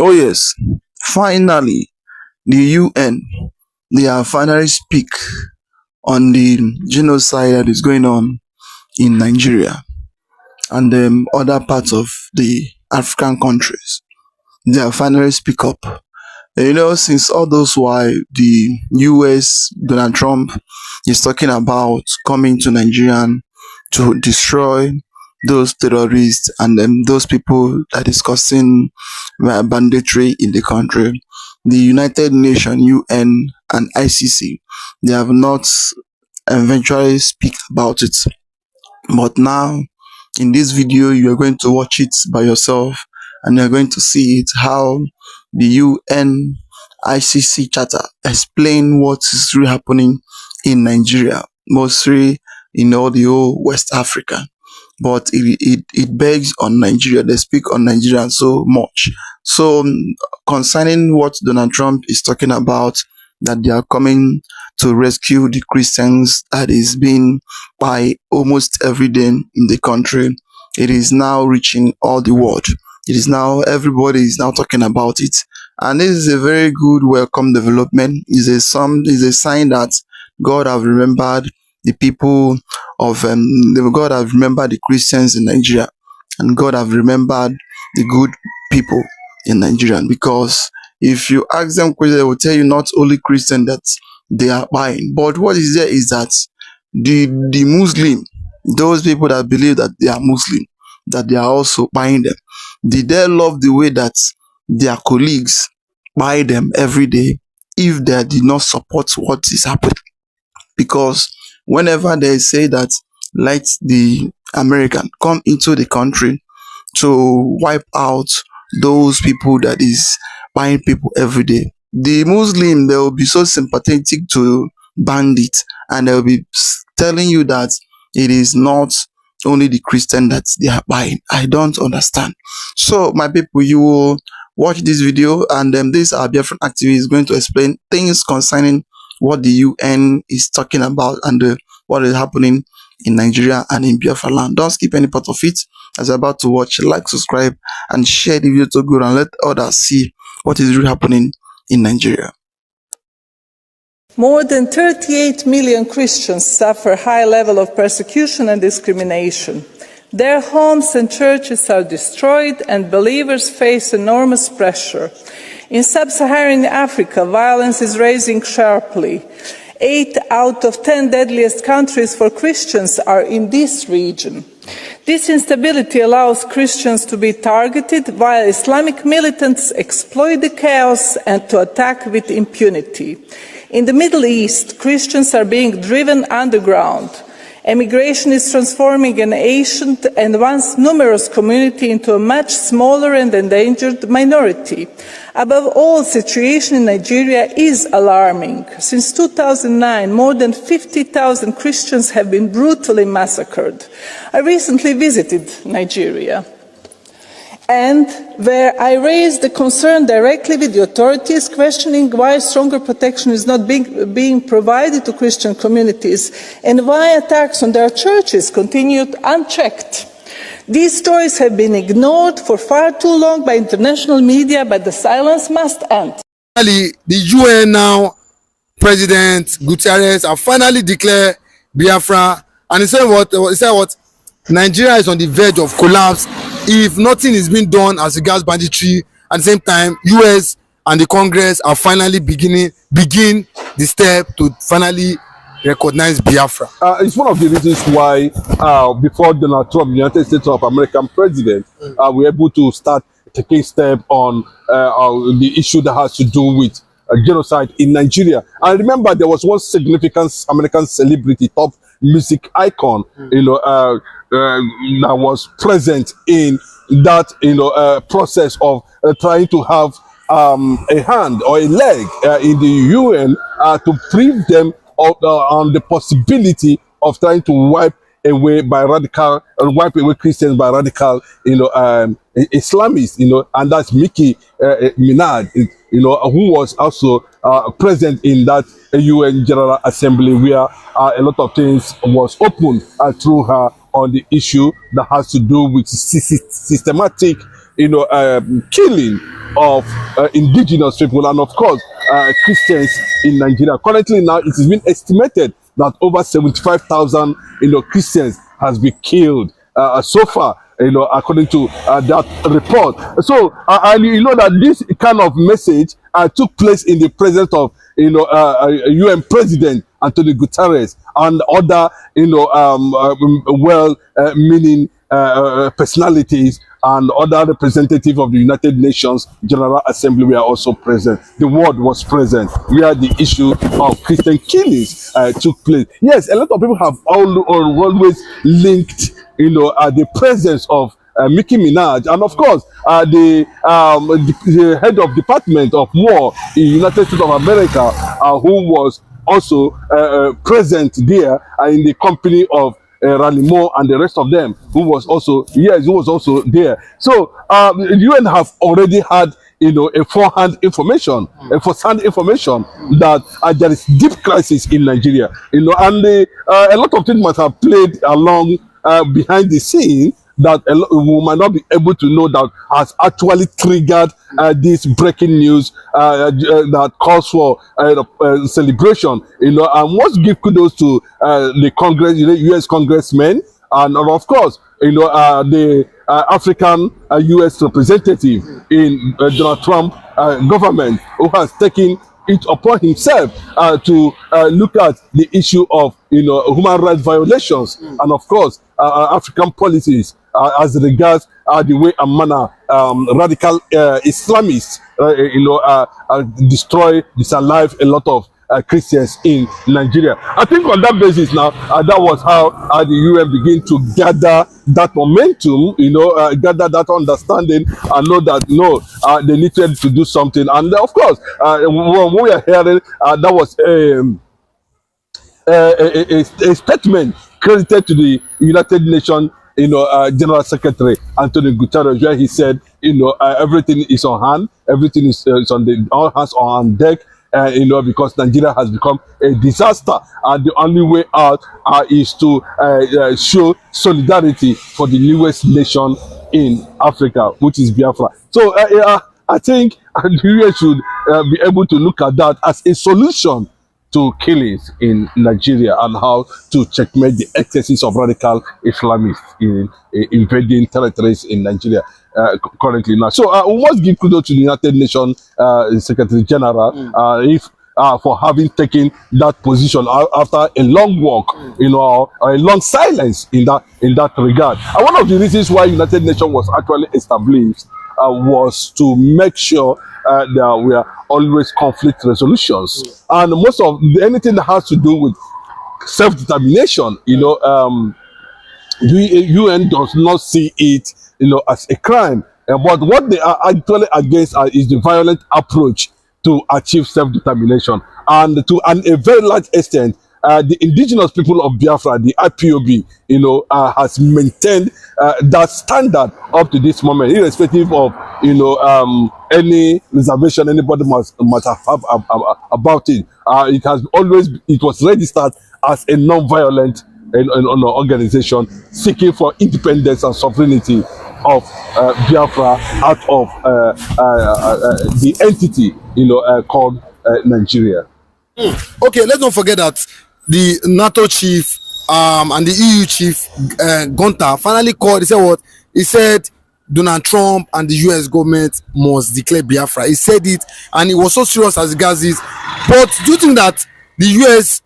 Oh yes, finally, the UN, they have finally speak on the genocide that is going on in Nigeria and other parts of the African countries. They have finally speak up. You know, since all those while the US, Donald Trump is talking about coming to Nigeria to destroy those terrorists and those people that is causing banditry in the country. The United Nations, UN, and ICC, they have not eventually speak about it. But now, in this video, you are going to watch it by yourself and you're going to see it how the UN ICC charter explain what is really happening in Nigeria, mostly in all the whole West Africa. But it begs on Nigeria. They speak on Nigeria so much. So concerning what Donald Trump is talking about, that they are coming to rescue the Christians that is being by almost every day in the country, it is now reaching all the world. It is now, everybody is now talking about it. And this is a very good, welcome development. Is a sign that God have remembered the people of God have remembered the Christians in Nigeria, and God have remembered the good people in Nigeria. Because if you ask them questions, they will tell you not only Christian that they are buying, but what is there is that the Muslim, those people that believe that they are Muslim, that they are also buying them. Did they love the way that their colleagues buy them every day if they did not support what is happening? Because whenever they say that let the American come into the country to wipe out those people that is buying people every day, the Muslim, they will be so sympathetic to bandits, and they will be telling you that it is not only the Christian that they are buying. I don't understand. So my people, you will watch this video, and this our Biafran activist is going to explain things concerning what the UN is talking about and what is happening in Nigeria and in Biafra land. Don't skip any part of it. As you're about to watch, like, subscribe, and share the video to good, and let others see what is really happening in Nigeria. More than 38 million Christians suffer a high level of persecution and discrimination. Their homes and churches are destroyed, and believers face enormous pressure. In sub-Saharan Africa, violence is rising sharply. 8 out of 10 deadliest countries for Christians are in this region. This instability allows Christians to be targeted, while Islamic militants exploit the chaos and to attack with impunity. In the Middle East, Christians are being driven underground. Emigration is transforming an ancient and once numerous community into a much smaller and endangered minority. Above all, the situation in Nigeria is alarming. Since 2009, more than 50,000 Christians have been brutally massacred. I recently visited Nigeria, and where I raised the concern directly with the authorities, questioning why stronger protection is not being provided to Christian communities and why attacks on their churches continued unchecked. These stories have been ignored for far too long by international media, but the silence must end. Finally, the UN now, President Guterres, have finally declared Biafra, and he said what? Nigeria is on the verge of collapse if nothing is being done as regards banditry. At the same time, US and the Congress are finally begin the step to finally recognize Biafra. It's one of the reasons why before Donald Trump, the United States of American president, we're able to start taking steps on the issue that has to do with genocide in Nigeria. And remember, there was one significant American celebrity, top music icon, that was present in that process of trying to have a hand or a leg in the UN to free them of on the possibility of trying to wipe away Christians by radical Islamists, and that's Mickey Minaj, who was also present in that UN General Assembly, where a lot of things was opened through her on the issue that has to do with systematic killing of indigenous people and, of course, Christians in Nigeria. Currently now, it has been estimated that over 75,000, Christians has been killed so far, according to that report. So, and that this kind of message took place in the presence of, UN President Antonio Guterres and other, well-meaning personalities and other representatives of the United Nations General Assembly were also present. The world was present where the issue of Christian killings took place. Yes, a lot of people have always linked, the presence of Nicki Minaj, and of course, the head of Department of War in the United States of America, who was also present there in the company of Rally Moore and the rest of them, who was also there. So the UN have already had a first-hand information that there is deep crisis in Nigeria. And a lot of things must have played along behind the scene that we might not be able to know that has actually triggered this breaking news that calls for celebration. And must give kudos to the Congress, U.S. congressmen, and of course, the African U.S. representative in Donald Trump government, who has taken it upon himself to look at the issue of human rights violations and of course African policies as regards the way and manner radical Islamists destroy, disalive a lot of Christians in Nigeria. I think on that basis now, that was how the UN begin to gather that momentum, gather that understanding, and know that they needed to do something. And of course, what we are hearing, that was a statement credited to the United Nations General Secretary Antonio Guterres, where he said, everything is on hand, everything is on all hands on deck. Because Nigeria has become a disaster, and the only way out is to show solidarity for the newest nation in Africa, which is Biafra. So I think the US should be able to look at that as a solution to killings in Nigeria and how to checkmate the excesses of radical Islamists in invading territories in Nigeria currently now. So we must give kudos to the United Nations Secretary General for having taken that position after a long walk, a long silence in that regard. And one of the reasons why United Nations was actually established was to make sure that we are always conflict resolutions, and most of anything that has to do with self-determination, the UN does not see it, as a crime. But what they are actually against is the violent approach to achieve self-determination, and to a very large extent, the indigenous people of Biafra, the IPOB, has maintained that standard up to this moment, irrespective of any reservation anybody must have about it. It was registered as a non-violent organization seeking for independence and sovereignty of Biafra out of the entity called Nigeria. Okay, let's not forget that the NATO chief and the EU chief Gunter finally called. He said what? He said Donald Trump and the US government must declare Biafra. He said it, and it was so serious as regards this. But do you think that the US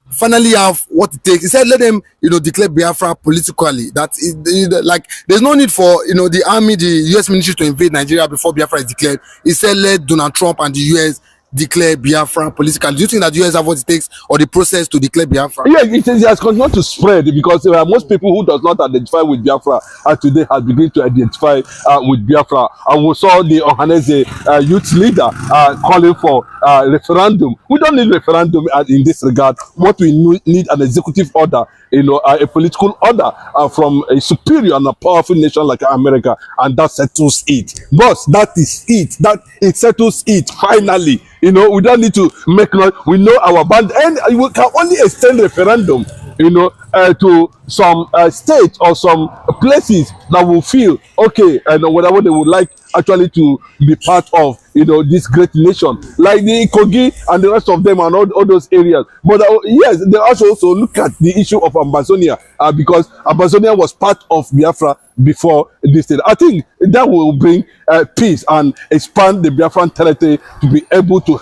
finally have what it takes? He said let them declare Biafra politically. Like there's no need for the army, the US military to invade Nigeria before Biafra is declared. He said let Donald Trump and the US declare Biafra politically. Do you think that the US have what it takes, or the process to declare Biafra? Yeah, it has continued to spread, because most people who does not identify with Biafra today have begun to identify with Biafra. And we saw the Ohanese youth leader calling for referendum. We don't need referendum in this regard. What we need an executive order, a political order from a superior and a powerful nation like America, and that settles it. Boss, that is it. That it settles it finally. We don't need to make noise. We know our band, and we can only extend referendum, to some states or some places that will feel okay, and whatever they would like actually to be part of, this great nation, like the Kogi and the rest of them and all those areas. But yes, they also look at the issue of Amazonia, because Amazonia was part of Biafra before this thing. I think that will bring peace and expand the Biafran territory to be able to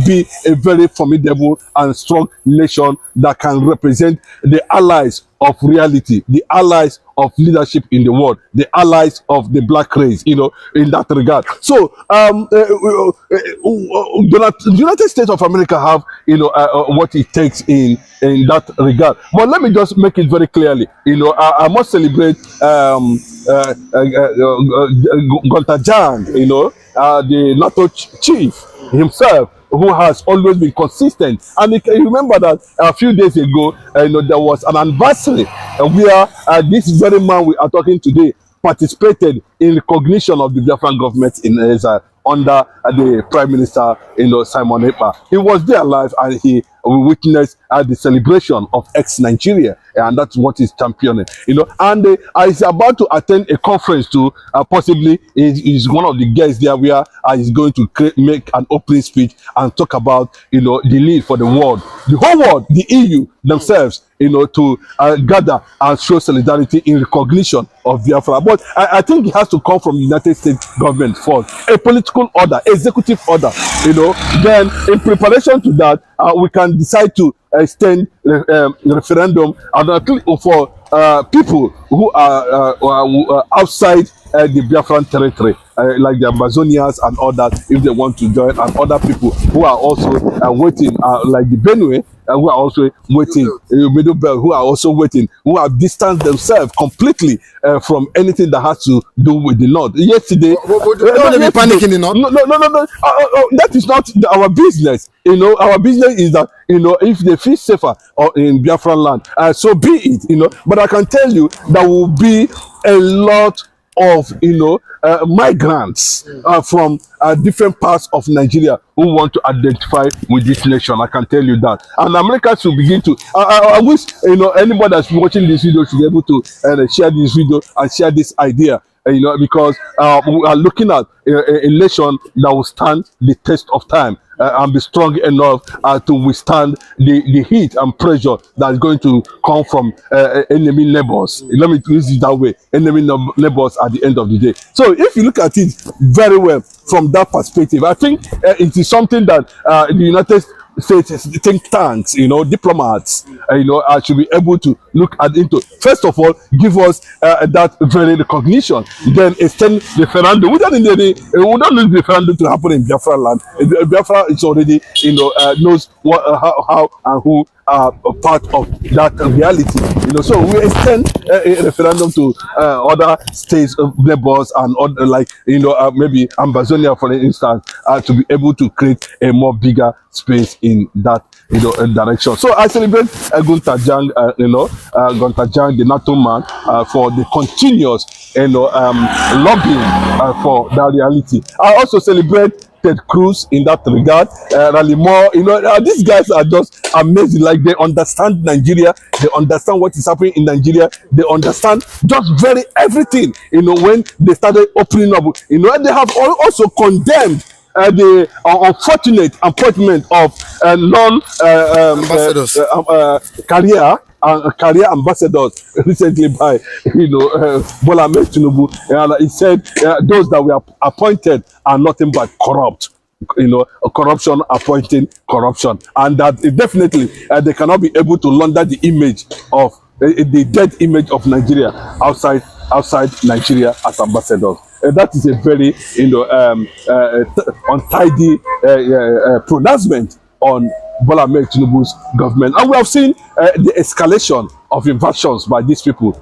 be a very formidable and strong nation that can represent the allies of reality, the allies of leadership in the world, the allies of the black race, in that regard. So the United States of America have, what it takes in that regard. But let me just make it very clearly, I must celebrate Gunter Jan, the NATO chief himself, who has always been consistent. And you remember that a few days ago, there was an anniversary where this very man we are talking today participated in recognition of the Biafran government in exile under the Prime Minister, Simon Ekpa. He was there live, and he witnessed the celebration of ex-Nigeria, and that's what he's championing. And he's about to attend a conference to possibly is one of the guests there where he's going to make an opening speech and talk about the need for the world, the whole world, the EU themselves, to gather and show solidarity in recognition of Biafra. But I think it has to come from the United States government first, a political order, executive order. Then in preparation to that, we can decide to extend referendum for people who are outside the Biafran territory, like the Amazonians and all that, if they want to join, and other people who are also waiting, like the Benue, who are also waiting, Middle Belt, who are also waiting, who have distanced themselves completely from anything that has to do with the North. Yesterday, don't be panicking, No. That is not our business. Our business is that, if they feel safer in Biafran land, so be it. But I can tell you there will be a lot of migrants from different parts of Nigeria who want to identify with this nation. I can tell you that, and America should begin to. I wish anybody that's watching this video should be able to share this video and share this idea. Because we are looking at a nation that will stand the test of time and be strong enough to withstand the heat and pressure that is going to come from enemy neighbors. Let me use it that way. Enemy neighbors at the end of the day. So if you look at it very well from that perspective, I think it is something that the United States think tanks, diplomats, should be able to look into. First of all, give us that very recognition. Then extend referendum. We don't need referendum to happen in Biafra land. Biafra is already, knows what, how and who are part of that reality. So we extend a referendum to other states, neighbors, and other, like maybe Amazonia, for instance, to be able to create a more bigger space in that direction. So I celebrate Gunter Jan, Gunter Jan, the NATO man, for the continuous lobbying for that reality. I also celebrate Ted Cruz in that regard. Rally Moore, these guys are just amazing. Like, they understand Nigeria, they understand what is happening in Nigeria, they understand just very everything. When they started opening up, they have also condemned the unfortunate appointment of career ambassadors recently by Bola Ahmed Tinubu. He said those that were appointed are nothing but corrupt. Corruption appointing corruption, and that definitely they cannot be able to launder the image of the dead image of Nigeria outside Nigeria as ambassadors. That is a very untidy pronouncement on Bola Ahmed Tinubu's government, and we have seen the escalation of invasions by these people.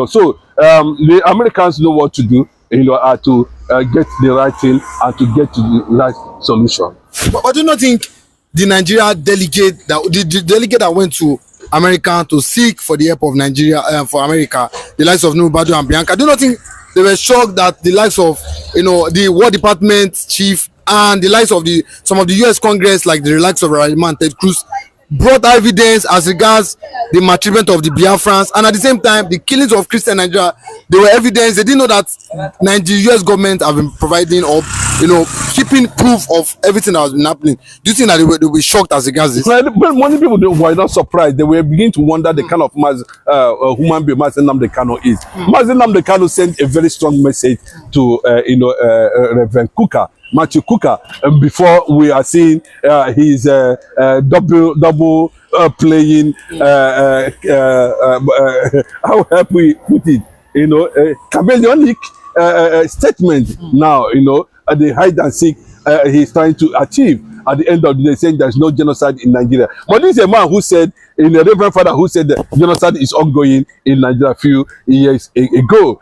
So the Americans know what to do. To get the right thing and to get to the right solution. But do you not think the Nigeria delegate the delegate that went to America to seek for the help of Nigeria for America, the likes of Nubadu and Bianca, do you not think they were shocked that the likes of the War Department chief and the likes of some of the US Congress, like the likes of Rahman, Ted Cruz, brought evidence as regards the maltreatment of the Biafrans, and at the same time the killings of Christian Nigeria. They were evidence. They didn't know that Nigeria US government have been providing, or keeping proof of everything that has been happening. Do you think that they will be shocked as regards this? Well, many people were not surprised. They were beginning to wonder the kind of human being Mazi Nnamdi Kanu is. Mazi Nnamdi Kanu sent a very strong message to Reverend Kuka, Matthew Kuka, before we are seeing his double playing. How help we put it? Chameleonic statement now. The hide and seek he's trying to achieve. At the end of the day, saying there's no genocide in Nigeria. But this is a man who said, a reverend father who said that genocide is ongoing in Nigeria a few years ago,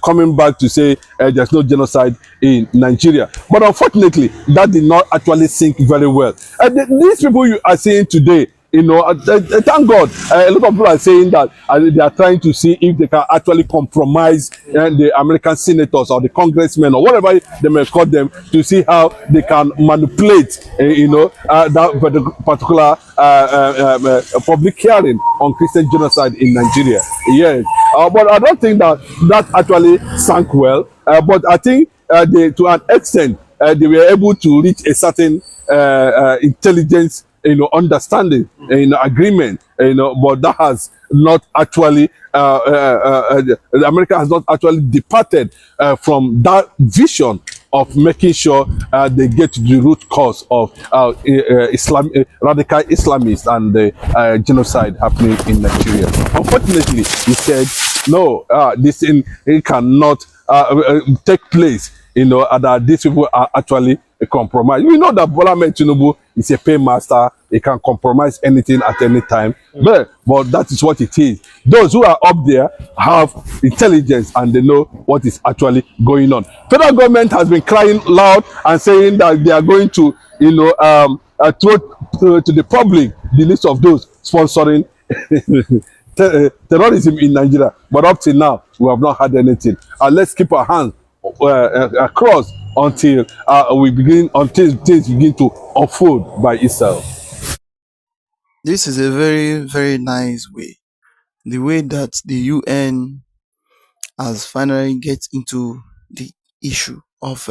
coming back to say there's no genocide in Nigeria. But unfortunately, that did not actually sink very well. These people you are seeing today, thank God, a lot of people are saying that they are trying to see if they can actually compromise the American senators or the congressmen or whatever they may call them, to see how they can manipulate, that particular public hearing on Christian genocide in Nigeria. Yes, but I don't think that actually sank well. But I think to an extent, they were able to reach a certain intelligence, understanding, agreement, but that has not actually, America has not actually departed from that vision of making sure they get to the root cause of radical Islamists and the genocide happening in Nigeria. Unfortunately, he said, no, this thing it cannot take place, that these people are actually a compromise. We know that Bola Ahmed Tinubu is a paymaster. He can compromise anything at any time. But that is what it is. Those who are up there have intelligence and they know what is actually going on. Federal government has been crying loud and saying that they are going to, throw to the public the list of those sponsoring terrorism in Nigeria. But up till now, we have not had anything. Let's keep our hands across until things begin to unfold by itself. This is a very, very nice way. The way that the UN has finally get into the issue of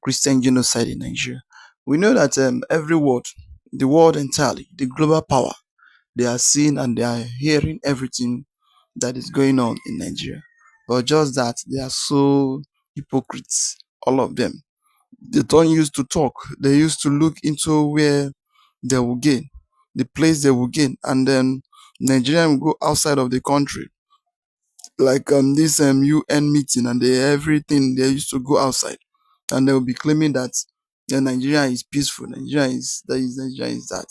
Christian genocide in Nigeria. We know that every world, the world entirely, the global power, they are seeing and they are hearing everything that is going on in Nigeria. But just that they are so hypocrites, all of them. They don't used to talk. They used to look into where they will gain, the place they will gain, and then Nigeria will go outside of the country, like this UN meeting, and everything they used to go outside, and they will be claiming that Nigeria is peaceful, Nigeria is Nigeria is that.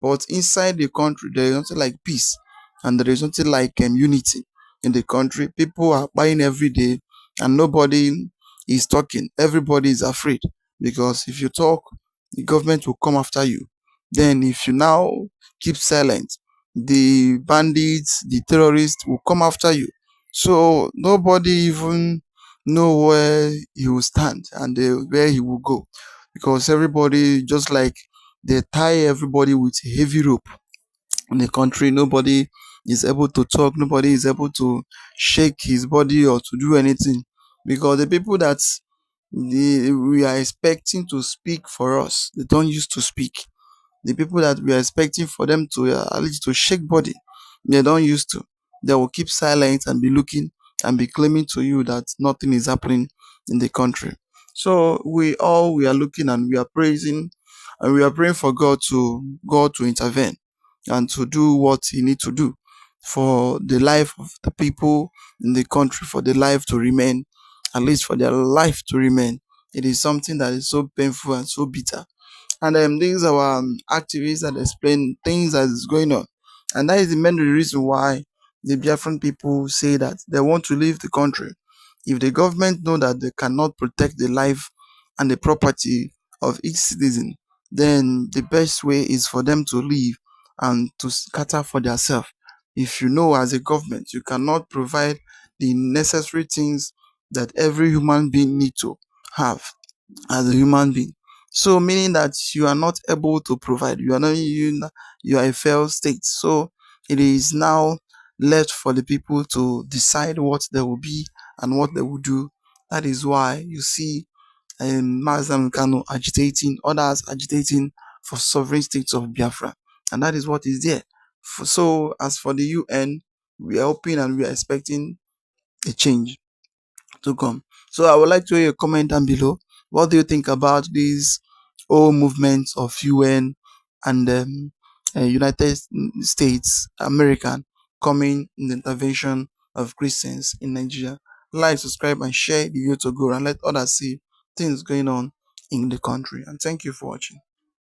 But inside the country, there is nothing like peace, and there is nothing like unity in the country. People are buying every day, and nobody is talking. Everybody is afraid because if you talk, the government will come after you. Then, if you now keep silent, the bandits, the terrorists will come after you. So nobody even know where he will stand and where he will go, because everybody just like they tie everybody with a heavy rope in the country. Nobody is able to talk. Nobody is able to shake his body or to do anything, because the people that we are expecting to speak for us, they don't used to speak. The people that we are expecting for them to at least to shake body, they don't used to. They will keep silent and be looking and be claiming to you that nothing is happening in the country. So we are looking and we are praising and we are praying for God to intervene and to do what He needs to do for the life of the people in the country, for the life to remain, at least for their life to remain. It is something that is so painful and so bitter. And these are our activists that explain things that is going on. And that is the main reason why the Biafran people say that they want to leave the country. If the government know that they cannot protect the life and the property of each citizen, then the best way is for them to leave and to scatter for themselves. If you know as a government, you cannot provide the necessary things that every human being need to have as a human being. So meaning that you are not able to provide, you are a failed state. So it is now left for the people to decide what they will be and what they will do. That is why you see Mazam Kano agitating, others agitating for sovereign states of Biafra. And that is what is there. So as for the UN, we are hoping and we are expecting a change to come. So I would like to hear a comment down below. What do you think about these whole movements of UN and United States, American, coming in the intervention of Christians in Nigeria? Like, subscribe, and share the video to go and let others see things going on in the country. And thank you for watching.